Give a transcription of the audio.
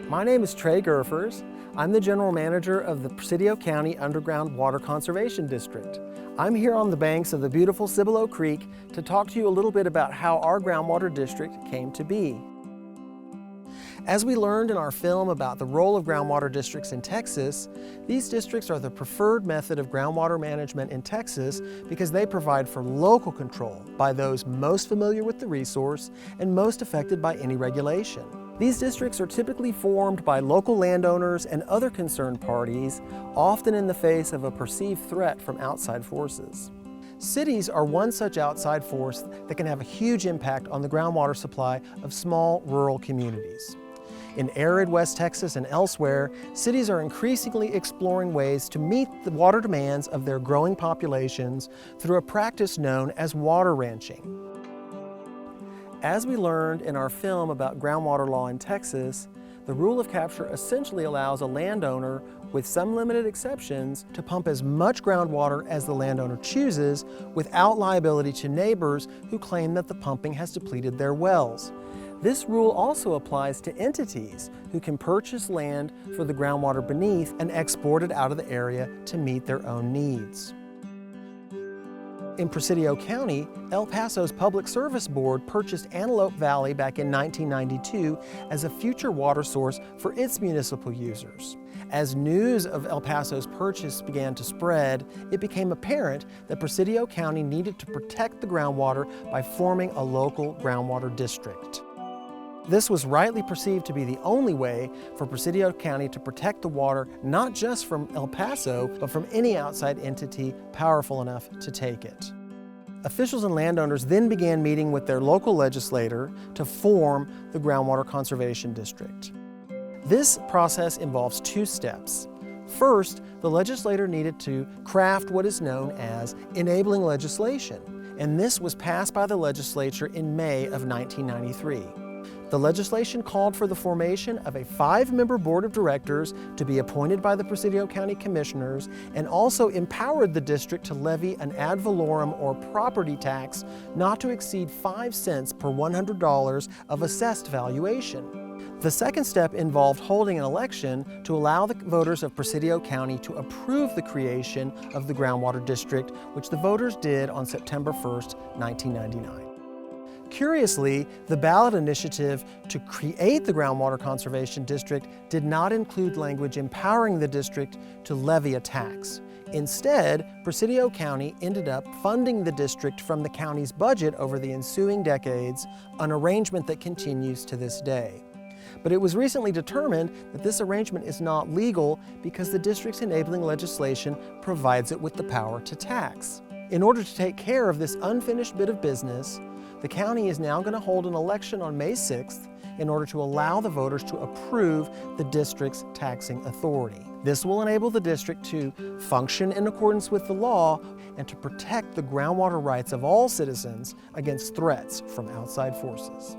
My name is Trey Gerfers. I'm the General Manager of the Presidio County Underground Water Conservation District. I'm here on the banks of the beautiful Cibolo Creek to talk to you a little bit about how our groundwater district came to be. As we learned in our film about the role of groundwater districts in Texas, these districts are the preferred method of groundwater management in Texas because they provide for local control by those most familiar with the resource and most affected by any regulation. These districts are typically formed by local landowners and other concerned parties, often in the face of a perceived threat from outside forces. Cities are one such outside force that can have a huge impact on the groundwater supply of small rural communities. In arid West Texas and elsewhere, cities are increasingly exploring ways to meet the water demands of their growing populations through a practice known as water ranching. As we learned in our film about groundwater law in Texas, the rule of capture essentially allows a landowner, with some limited exceptions, to pump as much groundwater as the landowner chooses without liability to neighbors who claim that the pumping has depleted their wells. This rule also applies to entities who can purchase land for the groundwater beneath and export it out of the area to meet their own needs. In Presidio County, El Paso's Public Service Board purchased Antelope Valley back in 1992 as a future water source for its municipal users. As news of El Paso's purchase began to spread, it became apparent that Presidio County needed to protect the groundwater by forming a local groundwater district. This was rightly perceived to be the only way for Presidio County to protect the water not just from El Paso, but from any outside entity powerful enough to take it. Officials and landowners then began meeting with their local legislator to form the Groundwater Conservation District. This process involves two steps. First, the legislator needed to craft what is known as enabling legislation, and this was passed by the legislature in May of 1993. The legislation called for the formation of a 5-member board of directors to be appointed by the Presidio County Commissioners, and also empowered the district to levy an ad valorem or property tax not to exceed 5 cents per $100 of assessed valuation. The second step involved holding an election to allow the voters of Presidio County to approve the creation of the groundwater district, which the voters did on September 1st, 1999. Curiously, the ballot initiative to create the Groundwater Conservation District did not include language empowering the district to levy a tax. Instead, Presidio County ended up funding the district from the county's budget over the ensuing decades, an arrangement that continues to this day. But it was recently determined that this arrangement is not legal because the district's enabling legislation provides it with the power to tax. In order to take care of this unfinished bit of business, the county is now going to hold an election on May 6th in order to allow the voters to approve the district's taxing authority. This will enable the district to function in accordance with the law and to protect the groundwater rights of all citizens against threats from outside forces.